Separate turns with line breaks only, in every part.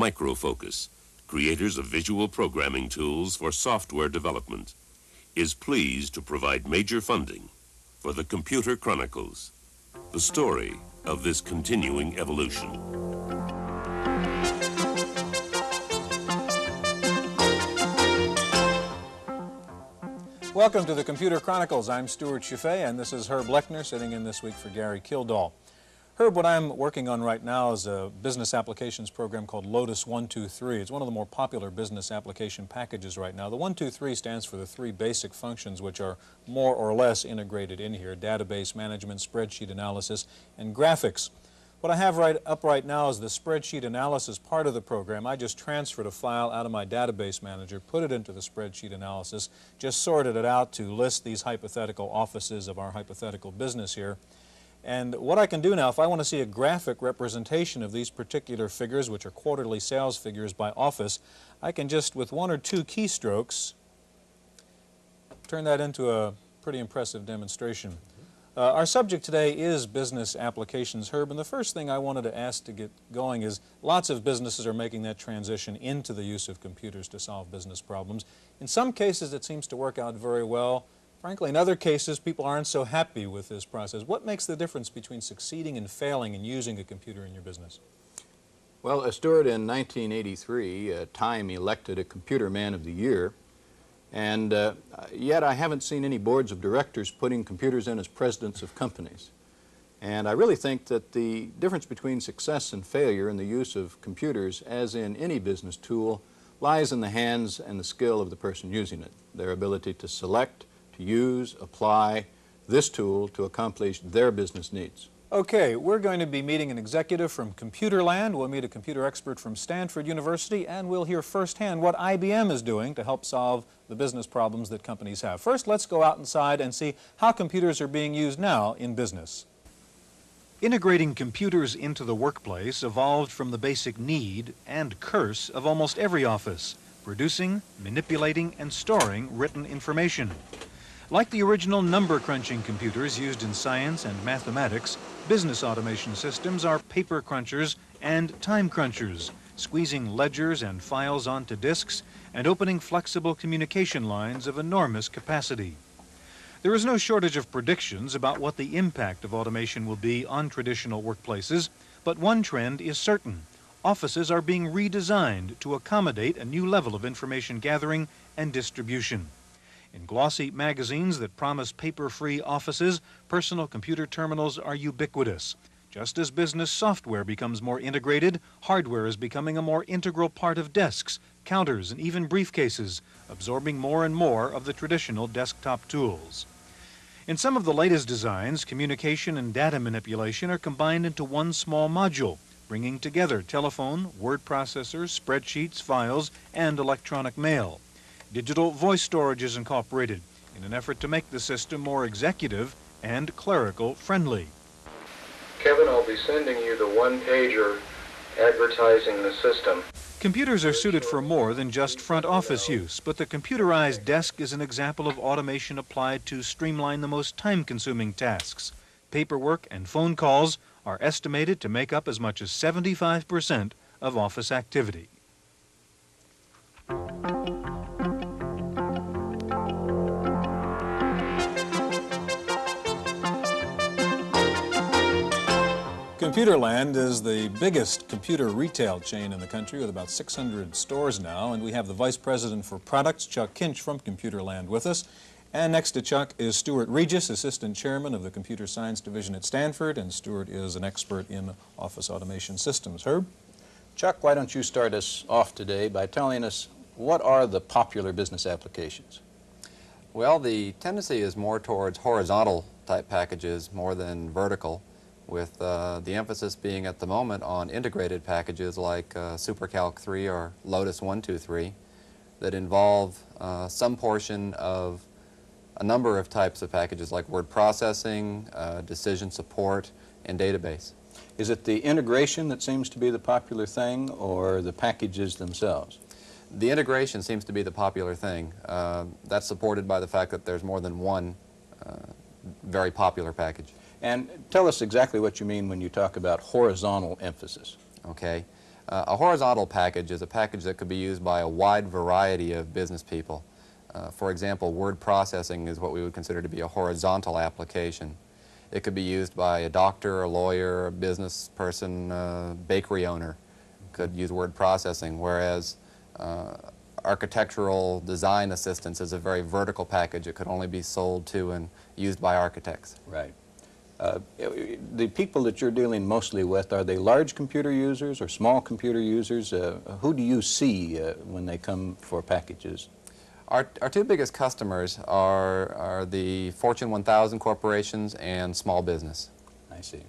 Microfocus, creators of visual programming tools for software development, is pleased to provide major funding for the Computer Chronicles, the story of this continuing evolution.
Welcome to the Computer Chronicles. I'm Stewart Cheifet, and this is Herb Lechner sitting in this week for Gary Kildall. Herb, what I'm working on right now is a business applications program called Lotus 123. It's one of the more popular business application packages right now. The 123 stands for the three basic functions which are more or less integrated in here: database management, spreadsheet analysis, and graphics. What I have up right now is the spreadsheet analysis part of the program. I just transferred a file out of my database manager, put it into the spreadsheet analysis, just sorted it out to list these hypothetical offices of our hypothetical business here. And what I can do now, if I want to see a graphic representation of these particular figures, which are quarterly sales figures by office, I can just, with one or two keystrokes, turn that into a pretty impressive demonstration. Our subject today is business applications, Herb, and the first thing I wanted to ask to get going is lots of businesses are making that transition into the use of computers to solve business problems. In some cases, it seems to work out very well. Frankly, in other cases, people aren't so happy with this process. What makes the difference between succeeding and failing in using a computer in your business?
Well, Stewart, in 1983, Time elected a Computer Man of the Year, and yet I haven't seen any boards of directors putting computers in as presidents of companies. And I really think that the difference between success and failure in the use of computers, as in any business tool, lies in the hands and the skill of the person using it, their ability to select, to use, apply this tool to accomplish their business needs.
Okay, we're going to be meeting an executive from Computerland. We'll meet a computer expert from Stanford University, and we'll hear firsthand what IBM is doing to help solve the business problems that companies have. First, let's go out inside and see how computers are being used now in business. Integrating computers into the workplace evolved from the basic need and curse of almost every office: producing, manipulating, and storing written information. Like the original number-crunching computers used in science and mathematics, business automation systems are paper crunchers and time crunchers, squeezing ledgers and files onto disks and opening flexible communication lines of enormous capacity. There is no shortage of predictions about what the impact of automation will be on traditional workplaces, but one trend is certain: offices are being redesigned to accommodate a new level of information gathering and distribution. In glossy magazines that promise paper-free offices, personal computer terminals are ubiquitous. Just as business software becomes more integrated, hardware is becoming a more integral part of desks, counters, and even briefcases, absorbing more and more of the traditional desktop tools. In some of the latest designs, communication and data manipulation are combined into one small module, bringing together telephone, word processors, spreadsheets, files, and electronic mail. Digital voice storage is incorporated in an effort to make the system more executive and clerical friendly.
Kevin, I'll be sending you the one-pager advertising the system.
Computers are suited for more than just front office use, but the computerized desk is an example of automation applied to streamline the most time-consuming tasks. Paperwork and phone calls are estimated to make up as much as 75% of office activity. Computerland is the biggest computer retail chain in the country with about 600 stores now, and we have the Vice President for Products, Chuck Kinch, from Computerland with us. And next to Chuck is Stewart Regis, Assistant Chairman of the Computer Science Division at Stanford, and Stewart is an expert in office automation systems. Herb?
Chuck, why don't you start us off today by telling us what are the popular business applications?
Well, the tendency is more towards horizontal type packages more than vertical, with the emphasis being at the moment on integrated packages like SuperCalc 3 or Lotus 123 that involve some portion of a number of types of packages like word processing, decision support, and database.
Is it the integration that seems to be the popular thing, or the packages themselves?
The integration seems to be the popular thing. That's supported by the fact that there's more than one very popular package.
And tell us exactly what you mean when you talk about horizontal emphasis.
Okay. A horizontal package is a package that could be used by a wide variety of business people. For example, word processing is what we would consider to be a horizontal application. It could be used by a doctor, a lawyer, a business person, a bakery owner could use word processing, whereas architectural design assistance is a very vertical package. It could only be sold to and used by architects.
Right. The people that you're dealing mostly with, are they large computer users or small computer users? Who do you see when they come for packages?
Our two biggest customers are the Fortune 1000 corporations and small business.
I see.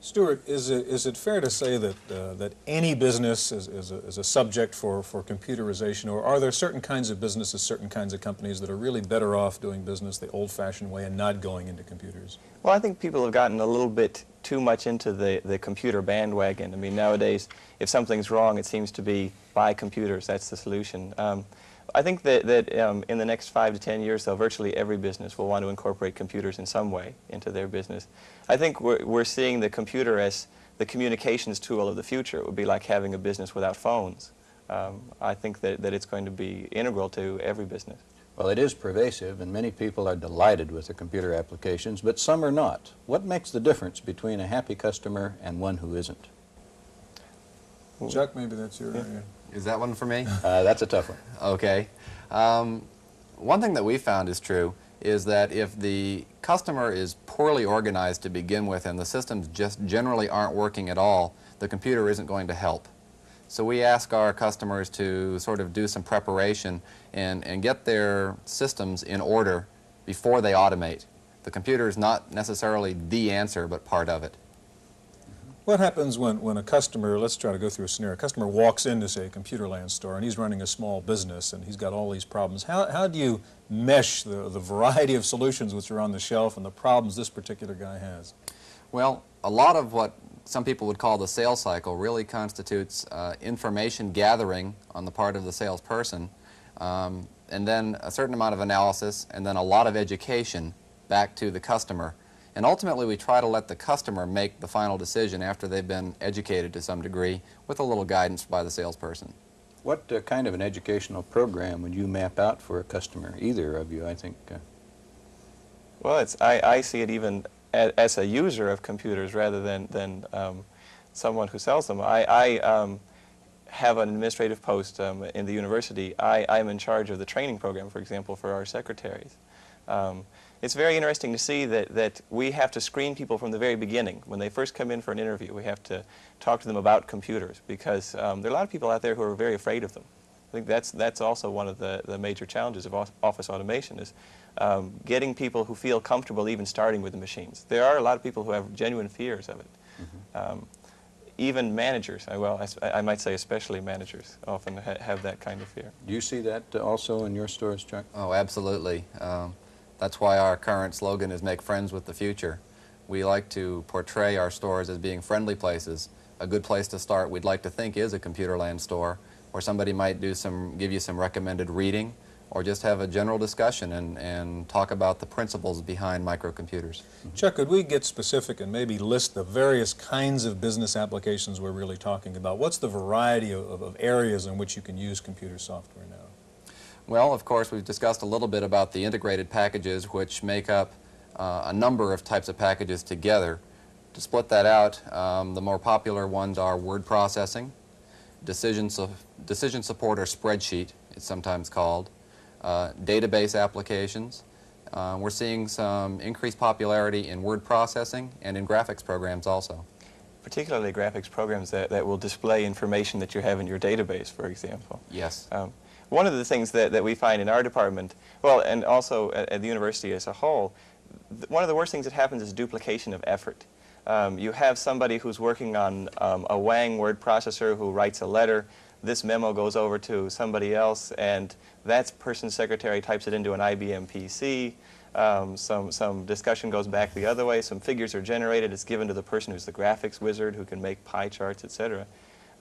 Stewart, is it fair to say that that any business is a subject for computerization, or are there certain kinds of businesses, certain kinds of companies that are really better off doing business the old-fashioned way and not going into computers?
Well, I think people have gotten a little bit too much into the computer bandwagon. I mean, nowadays, if something's wrong, it seems to be buy computers. That's the solution. I think that in the next 5 to 10 years, though, virtually every business will want to incorporate computers in some way into their business. I think we're seeing the computer as the communications tool of the future. It would be like having a business without phones. I think that it's going to be integral to every business.
Well, it is pervasive, and many people are delighted with the computer applications, but some are not. What makes the difference between a happy customer and one who isn't?
Chuck, maybe that's your area.
Is that one for me?
That's a tough one.
Okay. One thing that we found is true is that if the customer is poorly organized to begin with and the systems just generally aren't working at all, the computer isn't going to help. So we ask our customers to sort of do some preparation and get their systems in order before they automate. The computer is not necessarily the answer, but part of it.
What happens when a customer, let's try to go through a scenario, a customer walks into, say, a Computerland store and he's running a small business and he's got all these problems. How do you mesh the variety of solutions which are on the shelf and the problems this particular guy has?
Well, a lot of what some people would call the sales cycle really constitutes information gathering on the part of the salesperson, and then a certain amount of analysis, and then a lot of education back to the customer. And ultimately, we try to let the customer make the final decision after they've been educated to some degree with a little guidance by the salesperson.
What kind of an educational program would you map out for a customer? Either of you, I think.
Well, I see it even as a user of computers rather than someone who sells them. I have an administrative post in the university. I'm in charge of the training program, for example, for our secretaries. It's very interesting to see that we have to screen people from the very beginning. When they first come in for an interview, we have to talk to them about computers because there are a lot of people out there who are very afraid of them. I think that's also one of the major challenges of office automation is getting people who feel comfortable even starting with the machines. There are a lot of people who have genuine fears of it. Mm-hmm. Even managers, I might say especially managers, often have that kind of fear.
Do you see that also in your stores, Chuck?
Oh, absolutely. That's why our current slogan is Make Friends with the Future. We like to portray our stores as being friendly places. A good place to start, we'd like to think, is a Computerland store, where somebody might give you some recommended reading, or just have a general discussion and talk about the principles behind microcomputers.
Chuck, could we get specific and maybe list the various kinds of business applications we're really talking about? What's the variety of areas in which you can use computer software now?
Well, of course, we've discussed a little bit about the integrated packages, which make up a number of types of packages together. To split that out, the more popular ones are word processing, decision support or spreadsheet, it's sometimes called, database applications. We're seeing some increased popularity in word processing and in graphics programs also.
Particularly graphics programs that will display information that you have in your database, for example.
Yes.
One of the things that we find in our department, well, and also at the university as a whole, one of the worst things that happens is duplication of effort. You have somebody who's working on a Wang word processor who writes a letter. This memo goes over to somebody else, and that person's secretary types it into an IBM PC. Some discussion goes back the other way. Some figures are generated. It's given to the person who's the graphics wizard who can make pie charts, etc.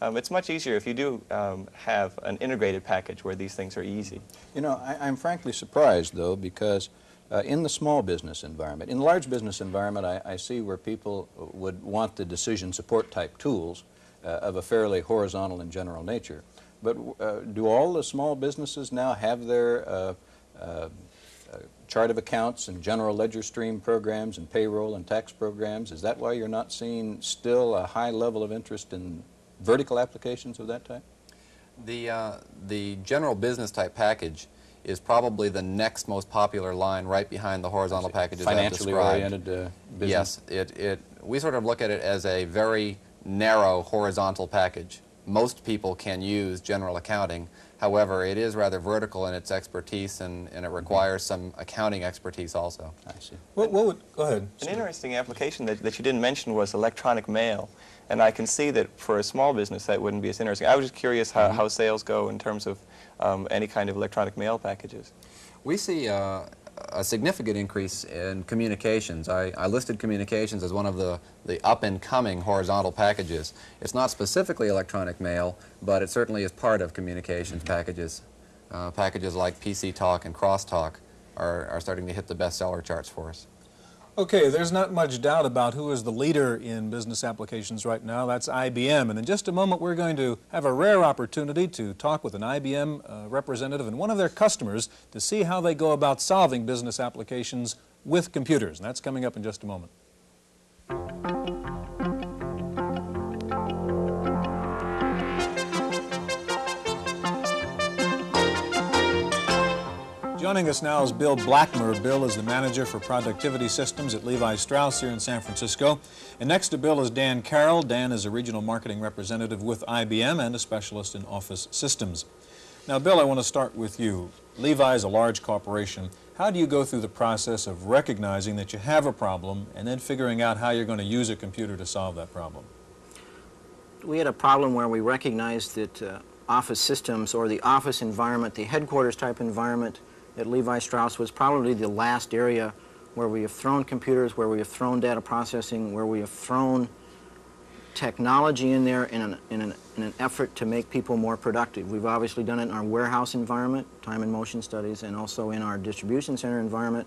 It's much easier if you do have an integrated package where these things are easy.
You know, I'm frankly surprised, though, because in the small business environment, in the large business environment, I see where people would want the decision support type tools, of a fairly horizontal and general nature. But do all the small businesses now have their chart of accounts and general ledger stream programs and payroll and tax programs? Is that why you're not seeing still a high level of interest in vertical applications of that type?
The general business type package is probably the next most popular line right behind the horizontal packages I've described.
Financially oriented business?
Yes. We sort of look at it as a very narrow horizontal package. Most people can use general accounting. However, it is rather vertical in its expertise, and it requires some accounting expertise also.
I see.
Go ahead.
An interesting application that you didn't mention was electronic mail. And I can see that for a small business that wouldn't be as interesting. I was just curious how sales go in terms of any kind of electronic mail packages.
We see a significant increase in communications. I listed communications as one of the up-and-coming horizontal packages. It's not specifically electronic mail, but it certainly is part of communications packages. Packages like PC Talk and Crosstalk are starting to hit the bestseller charts for us.
Okay, there's not much doubt about who is the leader in business applications right now. That's IBM. And in just a moment, we're going to have a rare opportunity to talk with an IBM representative and one of their customers to see how they go about solving business applications with computers. And that's coming up in just a moment. Joining us now is Bill Blackmer. Bill is the manager for productivity systems at Levi Strauss here in San Francisco. And next to Bill is Dan Carroll. Dan is a regional marketing representative with IBM and a specialist in office systems. Now, Bill, I want to start with you. Levi is a large corporation. How do you go through the process of recognizing that you have a problem and then figuring out how you're going to use a computer to solve that problem?
We had a problem where we recognized that office systems, or the office environment, the headquarters type environment at Levi Strauss, was probably the last area where we have thrown computers, where we have thrown data processing, where we have thrown technology in there in an effort to make people more productive. We've obviously done it in our warehouse environment, time and motion studies, and also in our distribution center environment.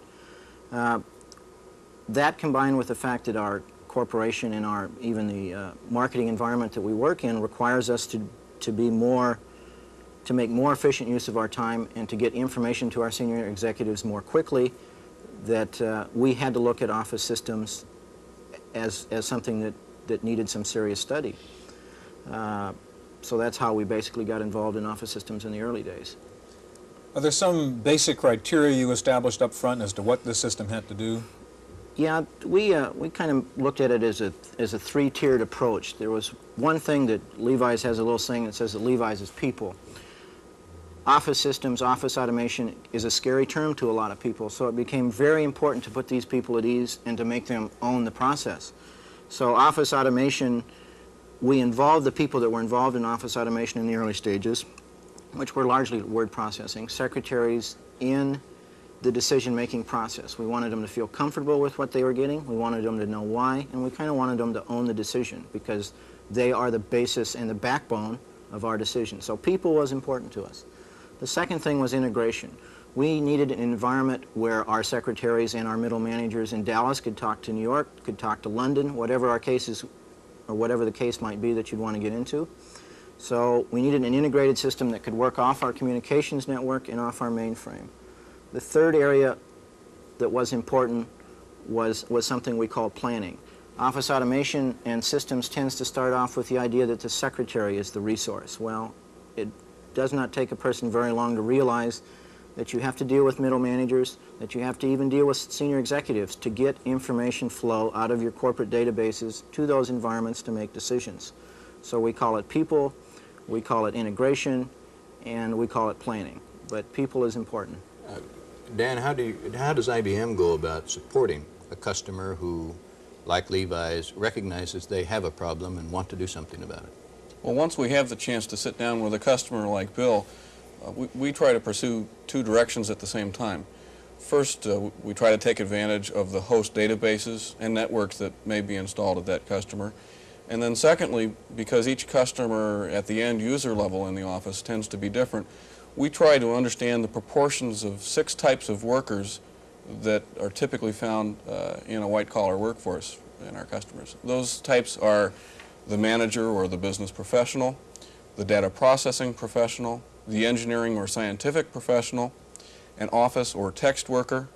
That combined with the fact that our corporation and even the marketing environment that we work in requires us to make more efficient use of our time and to get information to our senior executives more quickly, that we had to look at office systems as something that needed some serious study. So that's how we basically got involved in office systems in the early days.
Are there some basic criteria you established up front as to what this system had to do?
Yeah, we kind of looked at it as a three-tiered approach. There was one thing that Levi's has a little saying that says that Levi's is people. Office systems, office automation is a scary term to a lot of people, so it became very important to put these people at ease and to make them own the process. So office automation, we involved the people that were involved in office automation in the early stages, which were largely word processing, secretaries in the decision-making process. We wanted them to feel comfortable with what they were getting, we wanted them to know why, and we kind of wanted them to own the decision because they are the basis and the backbone of our decision. So people was important to us. The second thing was integration. We needed an environment where our secretaries and our middle managers in Dallas could talk to New York, could talk to London, whatever our cases, or whatever the case might be that you'd want to get into. So we needed an integrated system that could work off our communications network and off our mainframe. The third area that was important was something we call planning. Office automation and systems tends to start off with the idea that the secretary is the resource. Well, it does not take a person very long to realize that you have to deal with middle managers, that you have to even deal with senior executives to get information flow out of your corporate databases to those environments to make decisions. So we call it people, we call it integration, and we call it planning. But people is important.
Dan, how does IBM go about supporting a customer who, like Levi's, recognizes they have a problem and want to do something about it?
Well, once we have the chance to sit down with a customer like Bill, we try to pursue two directions at the same time. First, we try to take advantage of the host databases and networks that may be installed at that customer. And then secondly, because each customer at the end user level in the office tends to be different, we try to understand the proportions of 6 types of workers that are typically found in a white-collar workforce in our customers. Those types are the manager or the business professional, the data processing professional, the engineering or scientific professional, an office or text worker,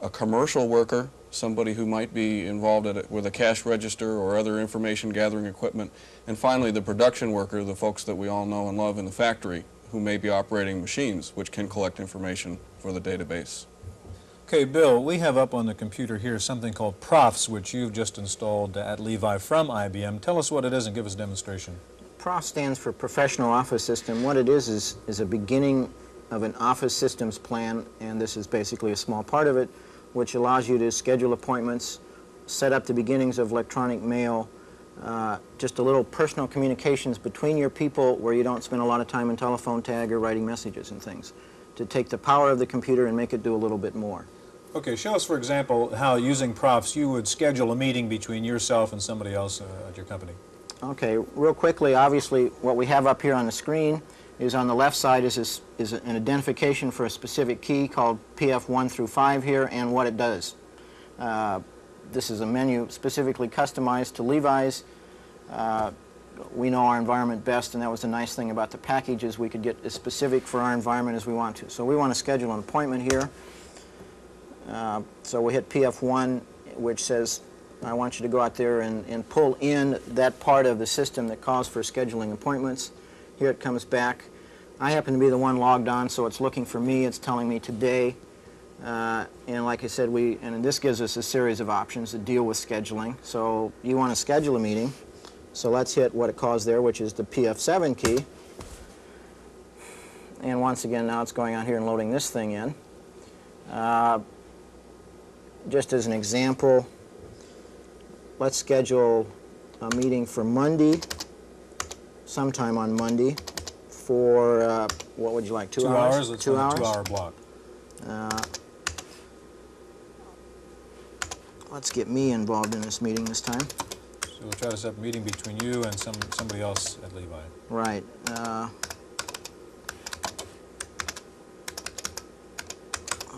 a commercial worker, somebody who might be involved with a cash register or other information gathering equipment, and finally the production worker, the folks that we all know and love in the factory, who may be operating machines which can collect information for the database.
Okay, Bill, we have up on the computer here something called Profs, which you've just installed at Levi from IBM. Tell us what it is and give us a demonstration.
PROF stands for Professional Office System. What it is a beginning of an office systems plan, and this is basically a small part of it, which allows you to schedule appointments, set up the beginnings of electronic mail, just a little personal communications between your people where you don't spend a lot of time in telephone tag or writing messages and things, to take the power of the computer and make it do a little bit more.
Okay, show us, for example, how using Profs you would schedule a meeting between yourself and somebody else at your company.
Okay, real quickly, obviously what we have up here on the screen is on the left side is an identification for a specific key called PF1 through 5 here and what it does. This is a menu specifically customized to Levi's. We know our environment best, and that was the nice thing about the package is we could get as specific for our environment as we want to. So we want to schedule an appointment here. So we hit PF1, which says I want you to go out there and pull in that part of the system that calls for scheduling appointments. Here it comes back. I happen to be the one logged on, so it's looking for me. It's telling me today. And like I said, and this gives us a series of options to deal with scheduling. So you want to schedule a meeting. So let's hit what it calls there, which is the PF7 key. And once again, now it's going out here and loading this thing in. Just as an example, let's schedule a meeting for Monday, sometime on Monday, for, what would you like, 2 hours?
2 hours? Let's
2 hours?
do a 2-hour block.
Let's get me involved in this meeting this time.
So we'll try to set up a meeting between you and somebody else at Levi.
Right. A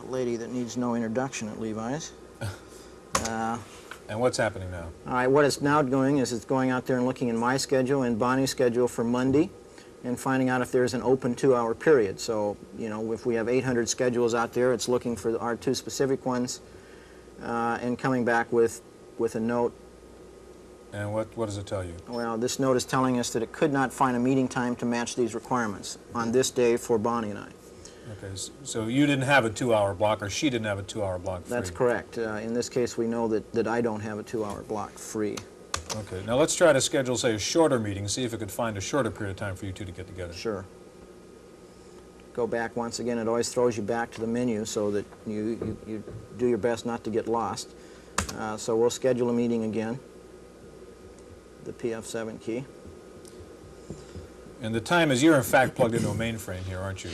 lady that needs no introduction at Levi's.
And what's happening now?
All right, what it's now doing is it's going out there and looking in my schedule and Bonnie's schedule for Monday and finding out if there's an open 2-hour period. So, you know, if we have 800 schedules out there, it's looking for our 2 specific ones and coming back with a note.
And what does it tell you?
Well, this note is telling us that it could not find a meeting time to match these requirements on this day for Bonnie and I.
Okay, so you didn't have a 2-hour block, or she didn't have a 2-hour block free?
That's correct. In this case, we know that I don't have a 2-hour block free.
Okay, now let's try to schedule, say, a shorter meeting, see if it could find a shorter period of time for you two to get together.
Sure. Go back once again. It always throws you back to the menu so that you do your best not to get lost. So we'll schedule a meeting again, the PF7 key.
And the time is, you're in fact plugged into a mainframe here, aren't you?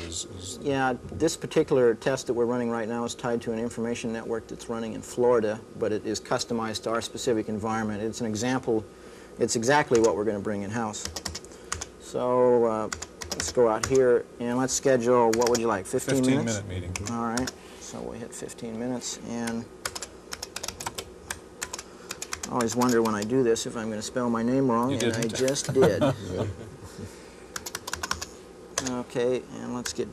Yeah, this particular test that we're running right now is tied to an information network that's running in Florida, but it is customized to our specific environment. It's an example, it's exactly what we're going to bring in-house. So let's go out here and let's schedule, what would you like, 15 minutes?
15-minute meeting.
All right, so we'll hit 15 minutes, and I always wonder when I do this if I'm going to spell my name wrong, and I just did. Okay, and let's get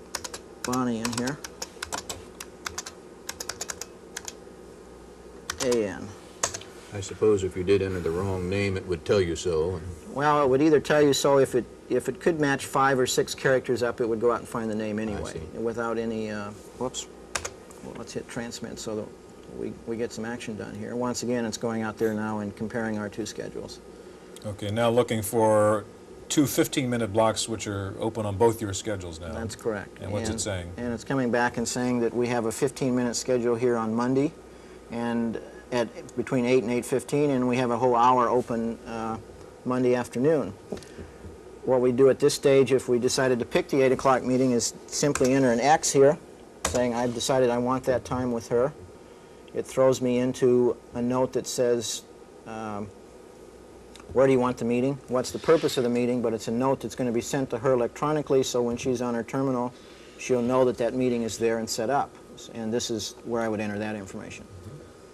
Bonnie in here. A-N.
I suppose if you did enter the wrong name, it would tell you so.
Well, it would either tell you so if it could match 5 or 6 characters up, it would go out and find the name anyway, without any, whoops. Well, let's hit transmit so that we get some action done here. Once again, it's going out there now and comparing our 2 schedules.
Okay, now looking for 2 15-minute blocks which are open on both your schedules now.
That's correct.
And what's it saying?
And it's coming back and saying that we have a 15-minute schedule here on Monday, and at between 8 and 8:15, and we have a whole hour open Monday afternoon. What we do at this stage, if we decided to pick the 8 o'clock meeting, is simply enter an X here, saying I've decided I want that time with her. It throws me into a note that says, where do you want the meeting? What's the purpose of the meeting? But it's a note that's going to be sent to her electronically, so when she's on her terminal, she'll know that that meeting is there and set up. And this is where I would enter that information.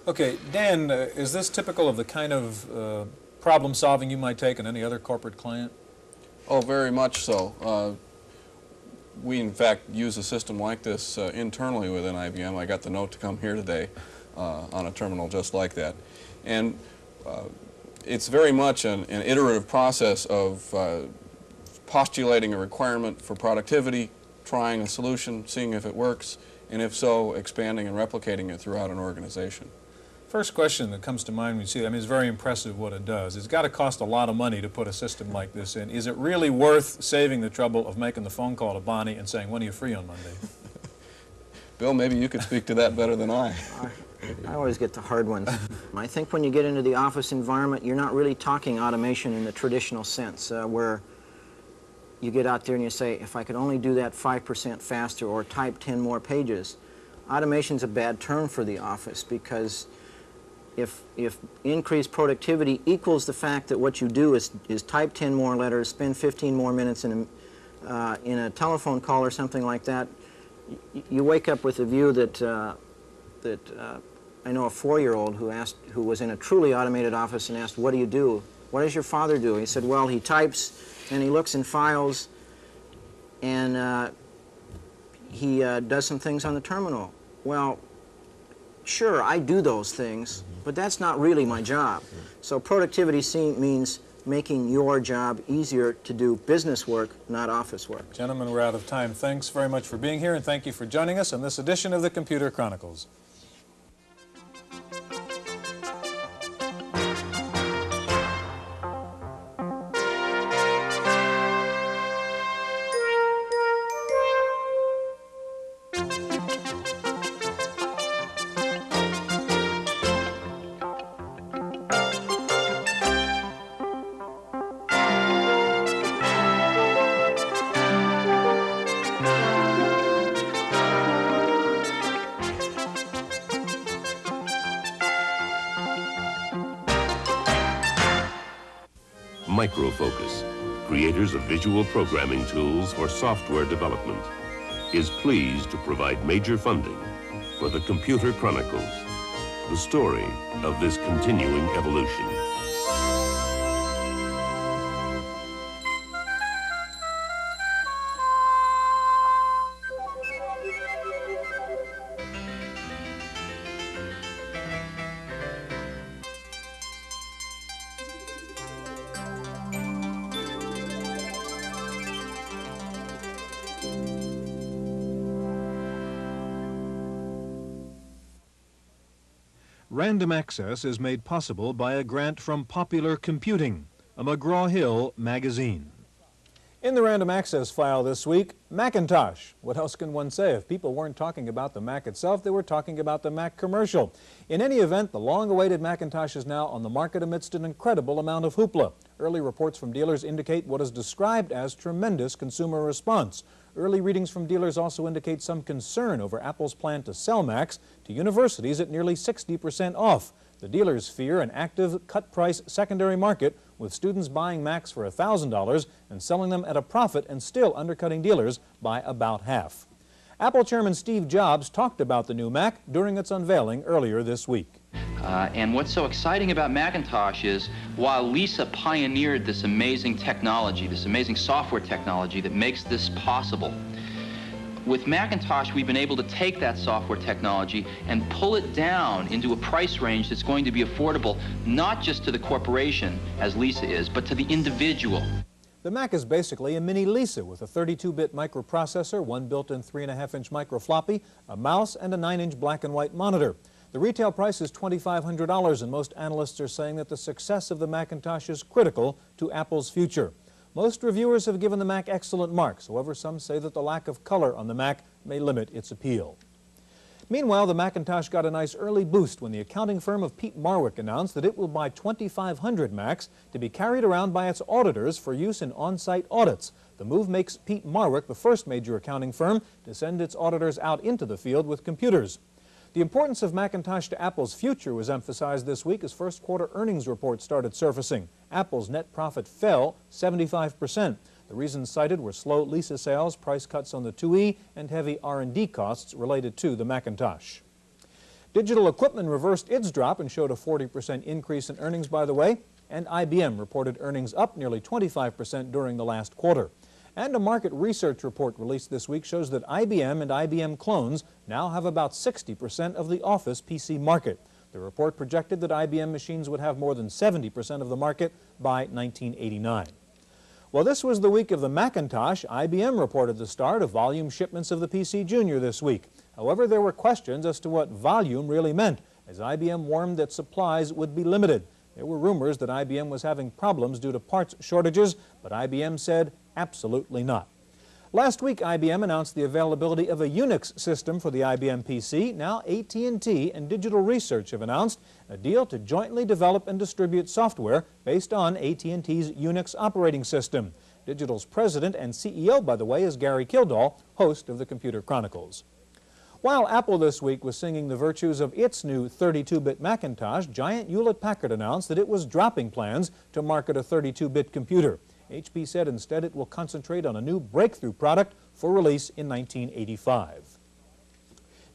Okay, Dan, is this typical of the kind of problem solving you might take in any other corporate client?
Oh, very much so. We, in fact, use a system like this internally within IBM. I got the note to come here today on a terminal just like that. And it's very much an iterative process of postulating a requirement for productivity, trying a solution, seeing if it works, and if so, expanding and replicating it throughout an organization.
First question that comes to mind when you see it, I mean, it's very impressive what it does. It's got to cost a lot of money to put a system like this in. Is it really worth saving the trouble of making the phone call to Bonnie and saying, when are you free on Monday?
Bill, maybe you could speak to that better than I.
I always get the hard ones. I think when you get into the office environment, you're not really talking automation in the traditional sense, where you get out there and you say, if I could only do that 5% faster or type 10 more pages. Automation's a bad term for the office, because if increased productivity equals the fact that what you do is type 10 more letters, spend 15 more minutes in a telephone call or something like that, you wake up with a view that I know a 4-year-old who was in a truly automated office and asked, what do you do? What does your father do? He said, well, he types and he looks in files and he does some things on the terminal. Well, sure, I do those things, but that's not really my job. So productivity means making your job easier to do business work, not office work.
Gentlemen, we're out of time. Thanks very much for being here, and thank you for joining us on this edition of the Computer Chronicles.
Microfocus, creators of visual programming tools for software development, is pleased to provide major funding for the Computer Chronicles, the story of this continuing evolution.
Random Access is made possible by a grant from Popular Computing, a McGraw-Hill magazine. In the Random Access file this week, Macintosh. What else can one say? If people weren't talking about the Mac itself, they were talking about the Mac commercial. In any event, the long-awaited Macintosh is now on the market amidst an incredible amount of hoopla. Early reports from dealers indicate what is described as tremendous consumer response. Early readings from dealers also indicate some concern over Apple's plan to sell Macs to universities at nearly 60% off. The dealers fear an active cut-price secondary market, with students buying Macs for $1,000 and selling them at a profit and still undercutting dealers by about half. Apple Chairman Steve Jobs talked about the new Mac during its unveiling earlier this week.
And what's so exciting about Macintosh is, while Lisa pioneered this amazing technology, this amazing software technology that makes this possible, with Macintosh we've been able to take that software technology and pull it down into a price range that's going to be affordable not just to the corporation, as Lisa is, but to the individual.
The Mac is basically a mini Lisa with a 32-bit microprocessor, one built-in 3.5-inch microfloppy, a mouse, and a 9-inch black and white monitor. The retail price is $2,500, and most analysts are saying that the success of the Macintosh is critical to Apple's future. Most reviewers have given the Mac excellent marks. However, some say that the lack of color on the Mac may limit its appeal. Meanwhile, the Macintosh got a nice early boost when the accounting firm of Pete Marwick announced that it will buy 2,500 Macs to be carried around by its auditors for use in on-site audits. The move makes Pete Marwick the first major accounting firm to send its auditors out into the field with computers. The importance of Macintosh to Apple's future was emphasized this week as first quarter earnings reports started surfacing. Apple's net profit fell 75%. The reasons cited were slow Lisa sales, price cuts on the IIe, and heavy R&D costs related to the Macintosh. Digital Equipment reversed its drop and showed a 40% increase in earnings, by the way. and IBM reported earnings up nearly 25% during the last quarter. And a market research report released this week shows that IBM and IBM clones now have about 60% of the Office PC market. The report projected that IBM machines would have more than 70% of the market by 1989. Well, this was the week of the Macintosh. IBM reported the start of volume shipments of the PC Junior this week. However, there were questions as to what volume really meant, as IBM warned that supplies would be limited. There were rumors that IBM was having problems due to parts shortages, but IBM said absolutely not. Last week, IBM announced the availability of a Unix system for the IBM PC. Now, AT&T and Digital Research have announced a deal to jointly develop and distribute software based on AT&T's Unix operating system. Digital's president and CEO, by the way, is Gary Kildall, host of the Computer Chronicles. While Apple this week was singing the virtues of its new 32-bit Macintosh, giant Hewlett-Packard announced that it was dropping plans to market a 32-bit computer. HP said instead it will concentrate on a new breakthrough product for release in 1985.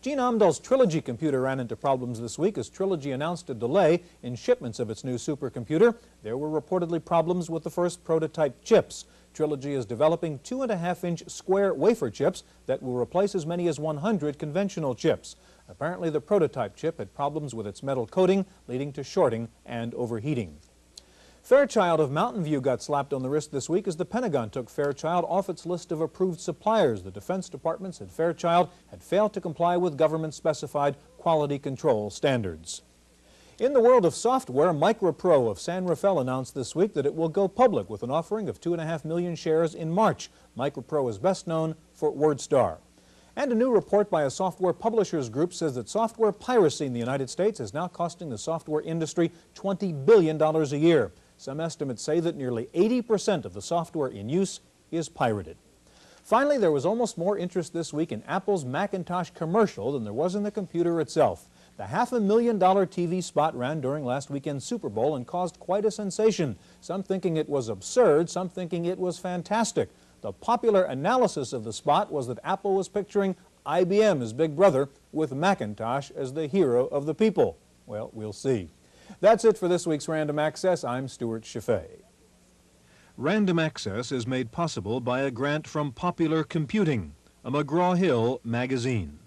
Gene Amdahl's Trilogy computer ran into problems this week as Trilogy announced a delay in shipments of its new supercomputer. There were reportedly problems with the first prototype chips. Trilogy is developing 2.5-inch square wafer chips that will replace as many as 100 conventional chips. Apparently, the prototype chip had problems with its metal coating, leading to shorting and overheating. Fairchild of Mountain View got slapped on the wrist this week as the Pentagon took Fairchild off its list of approved suppliers. The Defense Department said Fairchild had failed to comply with government-specified quality control standards. In the world of software, MicroPro of San Rafael announced this week that it will go public with an offering of 2.5 million shares in March. MicroPro is best known for WordStar. And a new report by a software publishers group says that software piracy in the United States is now costing the software industry $20 billion a year. Some estimates say that nearly 80% of the software in use is pirated. Finally, there was almost more interest this week in Apple's Macintosh commercial than there was in the computer itself. The $500,000 TV spot ran during last weekend's Super Bowl and caused quite a sensation. Some thinking it was absurd, some thinking it was fantastic. The popular analysis of the spot was that Apple was picturing IBM as Big Brother with Macintosh as the hero of the people. Well, we'll see. That's it for this week's Random Access. I'm Stewart Cheifet.
Random Access is made possible by a grant from Popular Computing, a McGraw-Hill magazine.